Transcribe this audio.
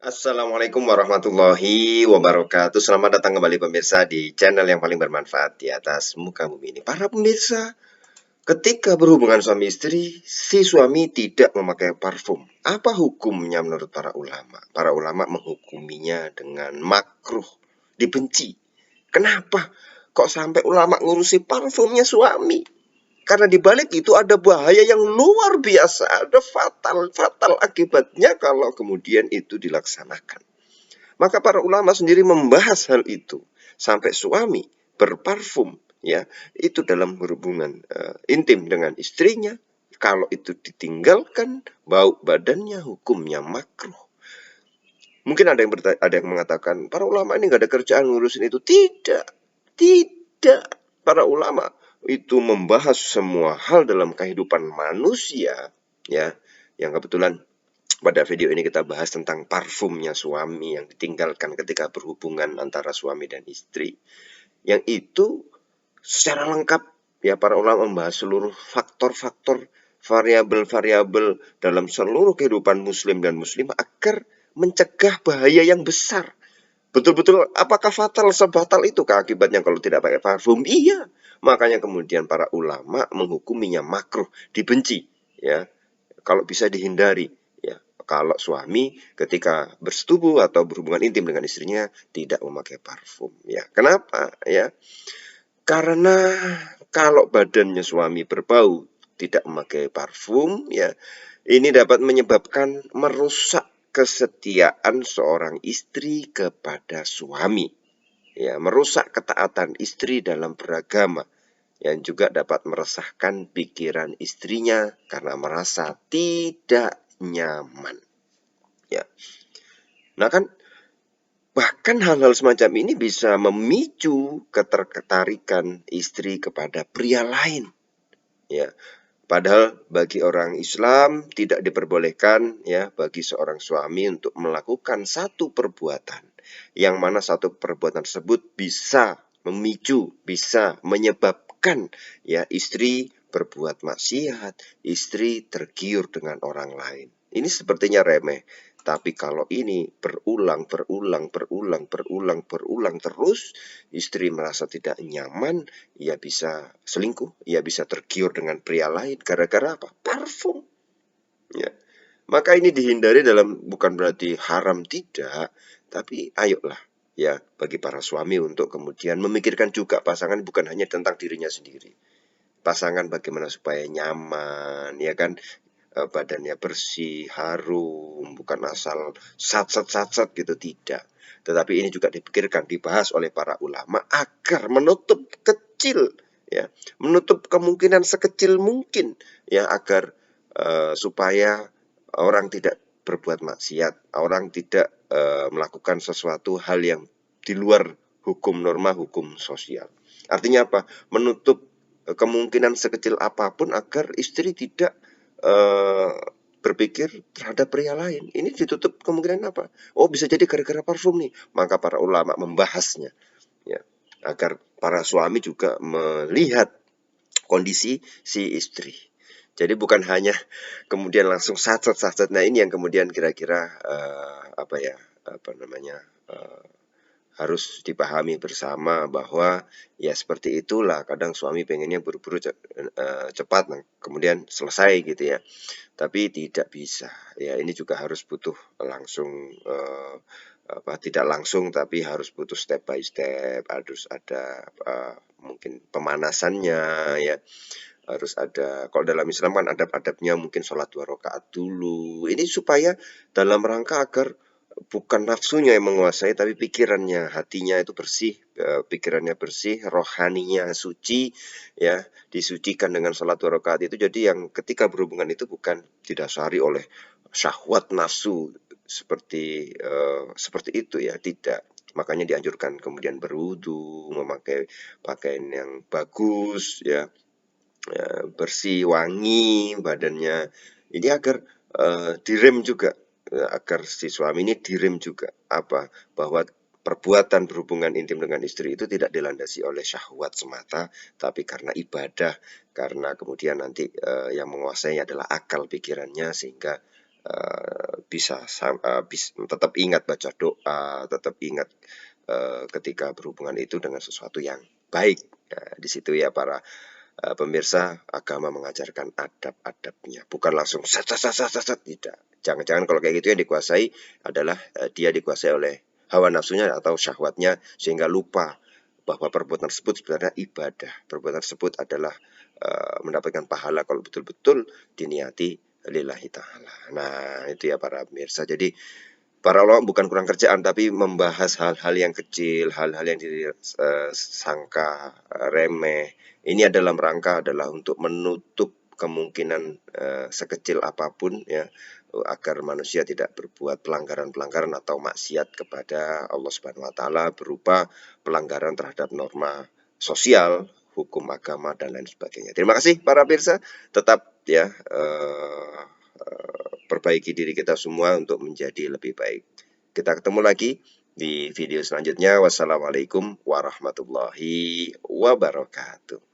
Assalamualaikum warahmatullahi wabarakatuh. Selamat datang kembali pemirsa di channel yang paling bermanfaat di atas muka bumi ini. Para pemirsa, ketika berhubungan suami istri, si suami tidak memakai parfum. Apa hukumnya menurut para ulama? Para ulama menghukuminya dengan makruh, dibenci. Kenapa? Kok sampai ulama ngurusi parfumnya suami? Karena di balik itu ada bahaya yang luar biasa, ada fatal akibatnya kalau kemudian itu dilaksanakan. Maka para ulama sendiri membahas hal itu sampai suami berparfum, ya, itu dalam hubungan intim dengan istrinya. Kalau itu ditinggalkan, bau badannya hukumnya makruh. Mungkin ada yang mengatakan para ulama ini nggak ada kerjaan ngurusin itu. Tidak, tidak. Para ulama itu membahas semua hal dalam kehidupan manusia, ya. Yang kebetulan pada video ini kita bahas tentang parfumnya suami yang ditinggalkan ketika berhubungan antara suami dan istri. Yang itu secara lengkap, ya, para ulama membahas seluruh faktor-faktor, variabel-variabel dalam seluruh kehidupan muslim dan muslimah agar mencegah bahaya yang besar. Betul-betul apakah fatal, sebatal itu akibatnya kalau tidak pakai parfum? Iya. Makanya kemudian para ulama menghukuminya makruh, dibenci, ya. Kalau bisa dihindari, ya. Kalau suami ketika bersetubuh atau berhubungan intim dengan istrinya tidak memakai parfum, ya. Kenapa? Ya. Karena kalau badannya suami berbau, tidak memakai parfum, ya, ini dapat menyebabkan merusak kesetiaan seorang istri kepada suami, ya, merusak ketaatan istri dalam beragama, yang juga dapat meresahkan pikiran istrinya karena merasa tidak nyaman, ya. Nah kan, bahkan hal-hal semacam ini bisa memicu ketertarikan istri kepada pria lain, ya. Padahal bagi orang Islam tidak diperbolehkan, ya, bagi seorang suami untuk melakukan satu perbuatan yang mana satu perbuatan tersebut bisa memicu, bisa menyebabkan, ya, istri berbuat maksiat, istri tergiur dengan orang lain. Ini sepertinya remeh, tapi kalau ini berulang terus, istri merasa tidak nyaman, ia bisa selingkuh, ia bisa tergiur dengan pria lain gara-gara apa? Parfum, ya. Maka ini dihindari, dalam bukan berarti haram, tidak, tapi ayolah, ya, bagi para suami untuk kemudian memikirkan juga pasangan, bukan hanya tentang dirinya sendiri. Pasangan bagaimana supaya nyaman, ya kan? Badannya bersih, harum, bukan asal sat-sat gitu, tidak. Tetapi ini juga dipikirkan, dibahas oleh para ulama agar menutup kecil, ya, menutup kemungkinan sekecil mungkin, ya, agar supaya orang tidak berbuat maksiat, orang tidak melakukan sesuatu hal yang di luar hukum norma, hukum sosial. Artinya apa? Menutup kemungkinan sekecil apapun agar istri tidak berpikir terhadap pria lain. Ini ditutup kemungkinan apa? Oh, bisa jadi gara-gara parfum nih. Maka para ulama membahasnya, ya, agar para suami juga melihat kondisi si istri. Jadi bukan hanya kemudian langsung sat-sat. Nah, ini yang kemudian kira-kira apa namanya, harus dipahami bersama bahwa ya seperti itulah, kadang suami pengennya buru-buru cepat, kemudian selesai gitu ya. Tapi tidak bisa, ya, ini juga harus butuh langsung tidak langsung, tapi harus butuh step by step, harus ada mungkin pemanasannya, ya, harus ada. Kalau dalam Islam kan adab-adabnya mungkin sholat 2 rakaat dulu. Ini supaya dalam rangka agar bukan nafsunya yang menguasai, tapi pikirannya, hatinya itu bersih, pikirannya bersih, rohaninya suci, ya, disucikan dengan sholat 2 rakaat itu. Jadi yang ketika berhubungan itu bukan didasari oleh syahwat nafsu seperti itu, ya, tidak. Makanya dianjurkan kemudian berwudu, memakai pakaian yang bagus, ya, bersih, wangi badannya. Ini agar direm juga, agar si suami ini direm juga apa, bahwa perbuatan berhubungan intim dengan istri itu tidak dilandasi oleh syahwat semata, tapi karena ibadah, karena kemudian nanti yang menguasai adalah akal pikirannya, sehingga tetap ingat baca doa, tetap ingat ketika berhubungan itu dengan sesuatu yang baik. Nah, di situ ya para pemirsa, agama mengajarkan adab-adabnya, bukan langsung sat, sat, sat, sat, sat, tidak. Jangan-jangan kalau kayak gitu yang dikuasai adalah dia dikuasai oleh hawa nafsunya atau syahwatnya sehingga lupa bahwa perbuatan tersebut sebenarnya ibadah. Perbuatan tersebut adalah mendapatkan pahala kalau betul-betul diniati lillahi ta'ala. Nah, itu ya para pemirsa. Jadi para ulama bukan kurang kerjaan, tapi membahas hal-hal yang kecil, hal-hal yang disangka remeh. Ini dalam rangka adalah untuk menutup kemungkinan sekecil apapun ya, agar manusia tidak berbuat pelanggaran-pelanggaran atau maksiat kepada Allah Subhanahu wa taala berupa pelanggaran terhadap norma sosial, hukum agama dan lain sebagainya. Terima kasih para pemirsa, tetap ya perbaiki diri kita semua untuk menjadi lebih baik. Kita ketemu lagi di video selanjutnya. Wassalamualaikum warahmatullahi wabarakatuh.